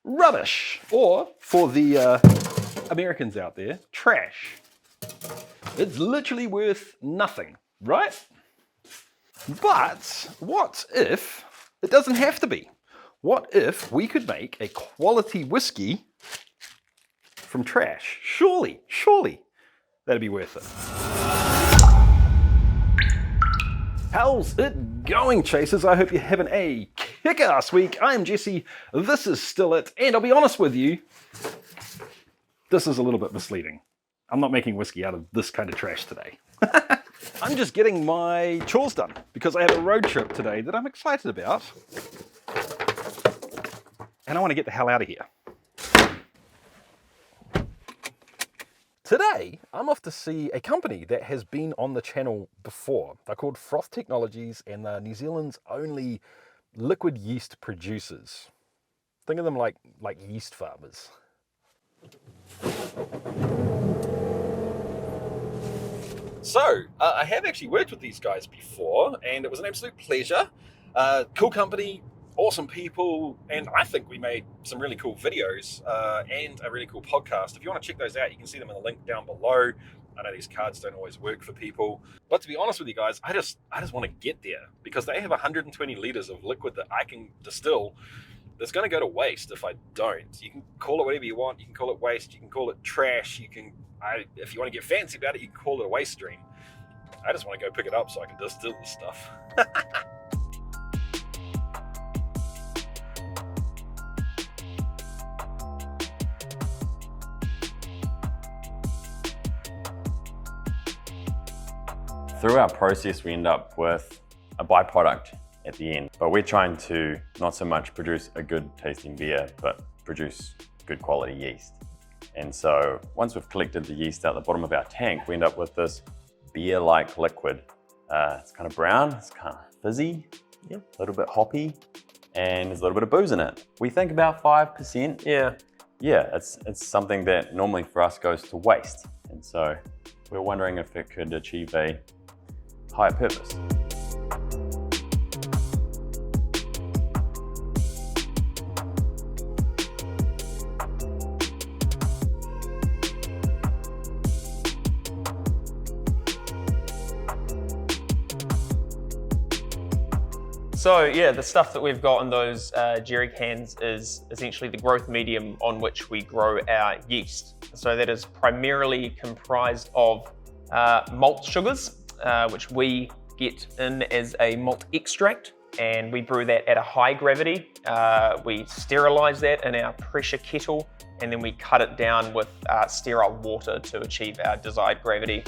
rubbish, or for the Americans out there, trash. It's literally worth nothing, right? But what if it doesn't have to be? What if we could make a quality whiskey from trash? Surely that'd be worth it. How's it going, chasers? I hope you're having a kick-ass week. I'm Jesse, this is Still It, and I'll be honest with you, this is a little bit misleading. I'm not making whiskey out of this kind of trash today. I'm just getting my chores done because I have a road trip today that I'm excited about. And I want to get the hell out of here. Today, I'm off to see a company that has been on the channel before. They're called Froth Technologies, and they're New Zealand's only liquid yeast producers. Think of them like yeast farmers. So, I have actually worked with these guys before, and it was an absolute pleasure. Cool company, awesome people, and I think we made some really cool videos and a really cool podcast. If you want to check those out, you can see them in the link down below. I know these cards don't always work for people, but to be honest with you guys, I just want to get there because they have 120 liters of liquid that I can distill that's going to go to waste if I don't. You can call it whatever you want. You can call it waste. You can call it trash. If you want to get fancy about it, you can call it a waste stream. I just want to go pick it up so I can distill the stuff. Through our process, we end up with a byproduct at the end, but we're trying to not so much produce a good tasting beer, but produce good quality yeast. And so once we've collected the yeast out the bottom of our tank, we end up with this beer-like liquid. It's kind of brown, it's kind of fizzy, a little bit hoppy, and there's a little bit of booze in it. We think about 5%. Yeah, it's something that normally for us goes to waste. And so we're wondering if it could achieve a higher purpose. So yeah, the stuff that we've got in those jerry cans is essentially the growth medium on which we grow our yeast. So that is primarily comprised of malt sugars, which we get in as a malt extract, and we brew that at a high gravity. We sterilize that in our pressure kettle, and then we cut it down with sterile water to achieve our desired gravity.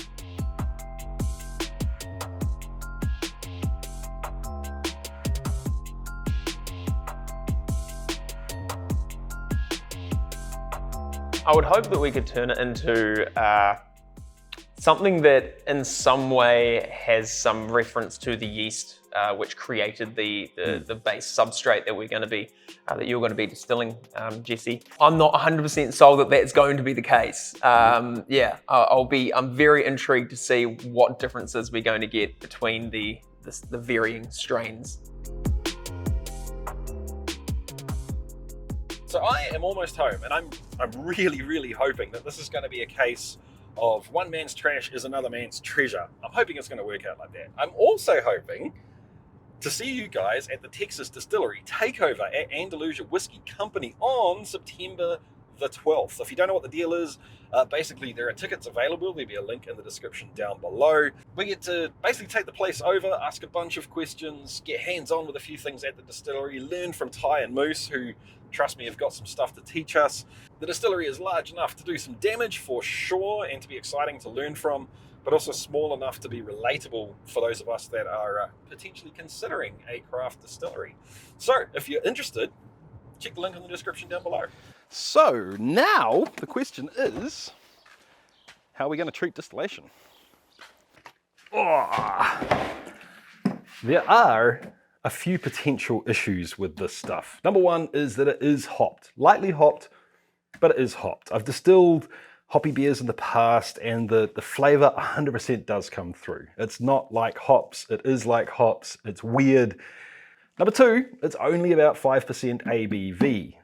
I would hope that we could turn it into something that in some way has some reference to the yeast which created the base substrate that you're going to be distilling, Jesse. I'm not 100% sold that that's going to be the case. I'm very intrigued to see what differences we're going to get between the varying strains. So I am almost home, and I'm really hoping that this is going to be a case of one man's trash is another man's treasure. I'm hoping it's going to work out like that. I'm also hoping to see you guys at the Texas Distillery Takeover at Andalusia Whiskey Company on September the 12th. If you don't know what the deal is, basically there are tickets available. There'll be a link in the description down below. We get to basically take the place over, ask a bunch of questions, get hands-on with a few things at the distillery, learn from Ty and Moose, who, trust me, have got some stuff to teach us. The distillery is large enough to do some damage for sure and to be exciting to learn from, but also small enough to be relatable for those of us that are potentially considering a craft distillery. So if you're interested, check the link in the description down below. So now the question is, how are we going to treat distillation? There are a few potential issues with this stuff. Number one is that it is hopped, lightly hopped, but it is hopped. I've distilled hoppy beers in the past, and the flavor 100% does come through. It's not like hops, it is like hops, it's weird. Number two, it's only about 5% ABV.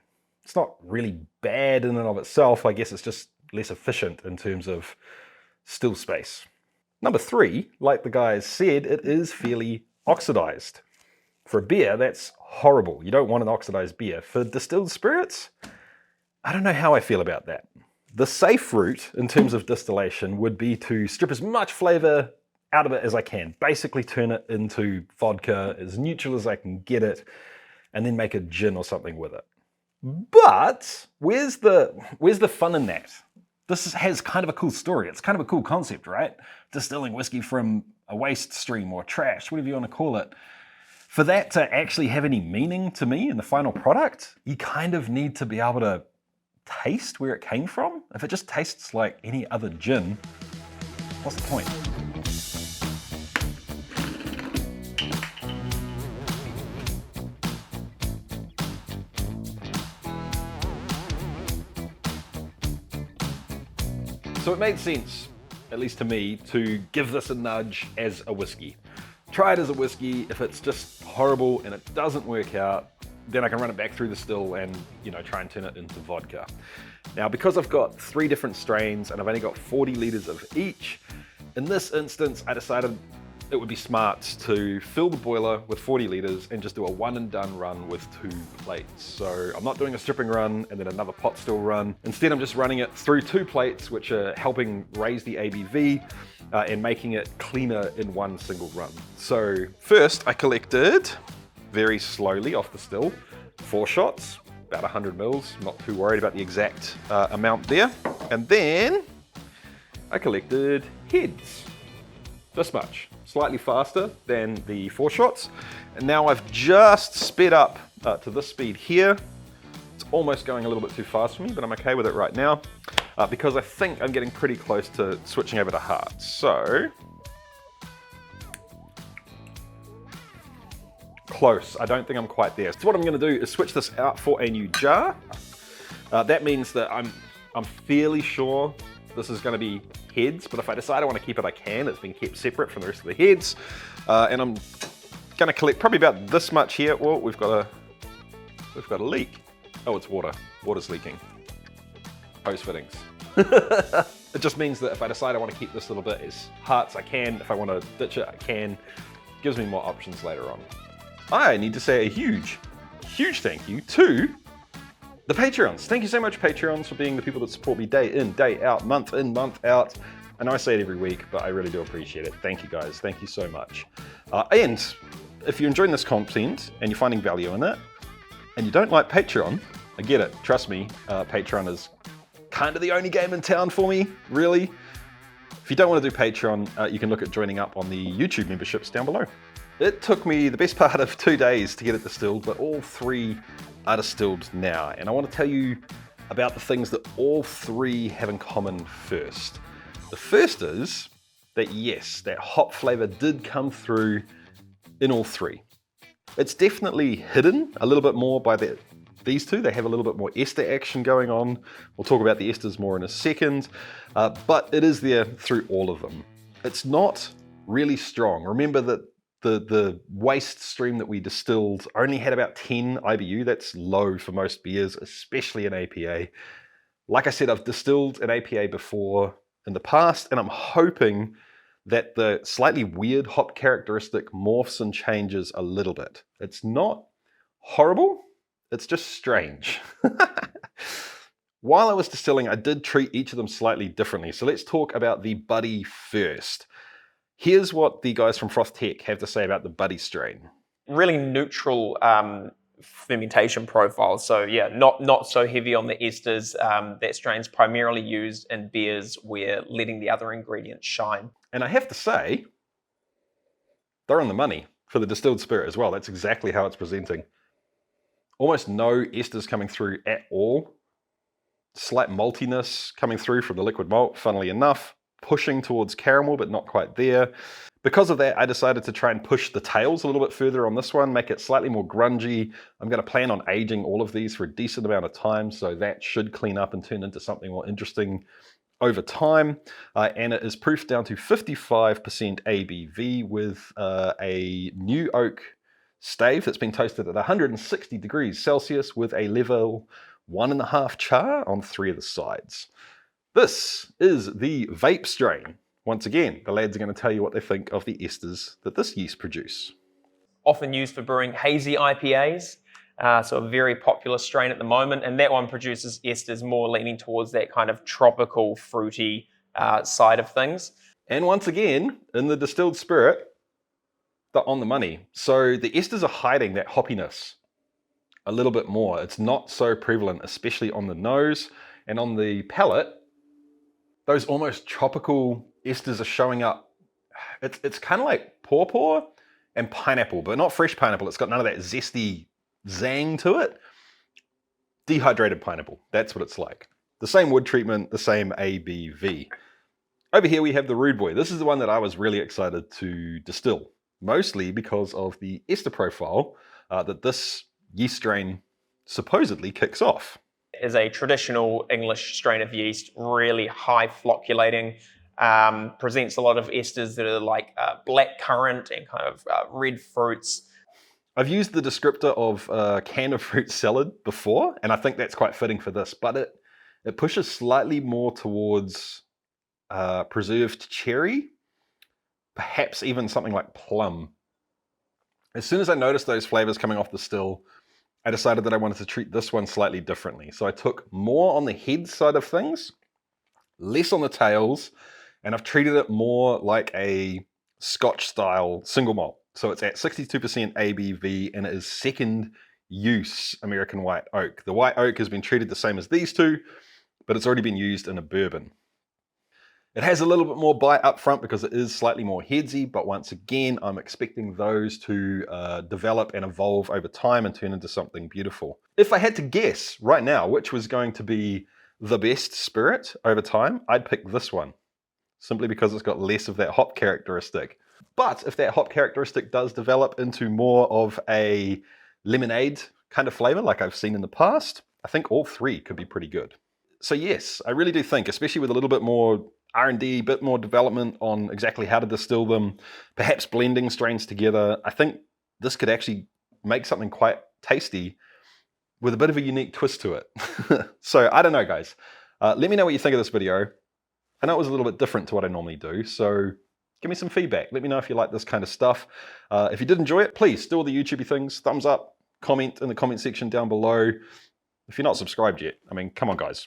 It's not really bad in and of itself. I guess it's just less efficient in terms of still space. Number 3, like the guys said, it is fairly oxidized. For a beer, that's horrible. You don't want an oxidized beer. For distilled spirits, I don't know how I feel about that. The safe route in terms of distillation would be to strip as much flavor out of it as I can. Basically turn it into vodka, as neutral as I can get it, and then make a gin or something with it. But where's the fun in that? This has kind of a cool story. It's kind of a cool concept, right? Distilling whiskey from a waste stream or trash, whatever you want to call it. For that to actually have any meaning to me in the final product, you kind of need to be able to taste where it came from. If it just tastes like any other gin, what's the point? So it made sense, at least to me, to give this a nudge as a whiskey. Try it as a whiskey. If it's just horrible and it doesn't work out, then I can run it back through the still and, try and turn it into vodka. Now, because I've got 3 different strains and I've only got 40 liters of each, in this instance, I decided it would be smart to fill the boiler with 40 liters and just do a one and done run with 2 plates. So I'm not doing a stripping run and then another pot still run. Instead, I'm just running it through 2 plates, which are helping raise the ABV and making it cleaner in one single run. So first I collected, very slowly off the still, 4 shots, about 100 mils. I'm not too worried about the exact amount there. And then I collected heads, this much, slightly faster than the 4 shots. And now I've just sped up to this speed here. It's almost going a little bit too fast for me, but I'm okay with it right now because I think I'm getting pretty close to switching over to hearts. So, close. I don't think I'm quite there. So what I'm going to do is switch this out for a new jar. That means that I'm fairly sure this is going to be heads, but if I decide I want to keep it, I can. It's been kept separate from the rest of the heads. And I'm going to collect probably about this much here. Well, we've got a leak. Oh, it's water. Water's leaking. Hose fittings. It just means that if I decide I want to keep this little bit as hearts, I can. If I want to ditch it, I can. Gives me more options later on. I need to say a huge thank you to the Patreons. Thank you so much, Patreons, for being the people that support me day in, day out, month in, month out. I know I say it every week, but I really do appreciate it. Thank you, guys. Thank you so much. And if you're enjoying this content and you're finding value in it, and you don't like Patreon, I get it. Trust me, Patreon is kind of the only game in town for me, really. If you don't want to do Patreon, you can look at joining up on the YouTube memberships down below. It took me the best part of 2 days to get it distilled, but all 3 are distilled now. And I want to tell you about the things that all 3 have in common first. The first is that yes, that hop flavor did come through in all 3. It's definitely hidden a little bit more by these 2. They have a little bit more ester action going on. We'll talk about the esters more in a second, but it is there through all of them. It's not really strong. Remember that the waste stream that we distilled only had about 10 IBU. That's low for most beers, especially in APA. Like I said, I've distilled an APA before in the past, and I'm hoping that the slightly weird hop characteristic morphs and changes a little bit. It's not horrible, it's just strange. While I was distilling, I did treat each of them slightly differently. So let's talk about the Buddy first. Here's what the guys from Froth Tech have to say about the Buddy strain. Really neutral fermentation profile. So yeah, not so heavy on the esters. That strain's primarily used in beers where letting the other ingredients shine. And I have to say, they're on the money for the distilled spirit as well. That's exactly how it's presenting. Almost no esters coming through at all. Slight maltiness coming through from the liquid malt, funnily enough. Pushing towards caramel, but not quite there. Because of that, I decided to try and push the tails a little bit further on this one, make it slightly more grungy. I'm going to plan on aging all of these for a decent amount of time, so that should clean up and turn into something more interesting over time. And it is proofed down to 55% ABV with a new oak stave that's been toasted at 160 degrees Celsius with a level 1.5 char on 3 of the sides. This is the vape strain. Once again, the lads are going to tell you what they think of the esters that this yeast produce. Often used for brewing hazy IPAs, so a very popular strain at the moment, and that one produces esters more leaning towards that kind of tropical, fruity side of things. And once again, in the distilled spirit, they're on the money. So the esters are hiding that hoppiness a little bit more. It's not so prevalent, especially on the nose and on the palate. Those almost tropical esters are showing up. It's kind of like pawpaw and pineapple, but not fresh pineapple. It's got none of that zesty zang to it. Dehydrated pineapple, that's what it's like. The same wood treatment, the same ABV. Over here we have the Rude Boy. This is the one that I was really excited to distill, mostly because of the ester profile that this yeast strain supposedly kicks off. Is a traditional English strain of yeast, really high flocculating, presents a lot of esters that are like black currant and kind of red fruits. I've used the descriptor of a can of fruit salad before, and I think that's quite fitting for this, but it pushes slightly more towards preserved cherry, perhaps even something like plum. As soon as I noticed those flavors coming off the still, I decided that I wanted to treat this one slightly differently. So I took more on the head side of things, less on the tails, and I've treated it more like a Scotch style single malt. So it's at 62% ABV and it is second use American white oak. The white oak has been treated the same as these two, but it's already been used in a bourbon. It has a little bit more bite up front because it is slightly more headsy, but once again, I'm expecting those to develop and evolve over time and turn into something beautiful. If I had to guess right now which was going to be the best spirit over time, I'd pick this one, simply because it's got less of that hop characteristic. But if that hop characteristic does develop into more of a lemonade kind of flavor like I've seen in the past, I think all three could be pretty good. So yes, I really do think, especially with a little bit more R&D, a bit more development on exactly how to distill them, perhaps blending strains together, I think this could actually make something quite tasty with a bit of a unique twist to it. So I don't know, guys. Let me know what you think of this video. I know it was a little bit different to what I normally do, so give me some feedback. Let me know if you like this kind of stuff. If you did enjoy it, please do all the YouTubey things. Thumbs up, comment in the comment section down below. If you're not subscribed yet, I mean, come on, guys.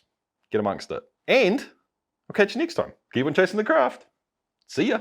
Get amongst it. And I'll catch you next time. Keep on chasing the craft. See ya.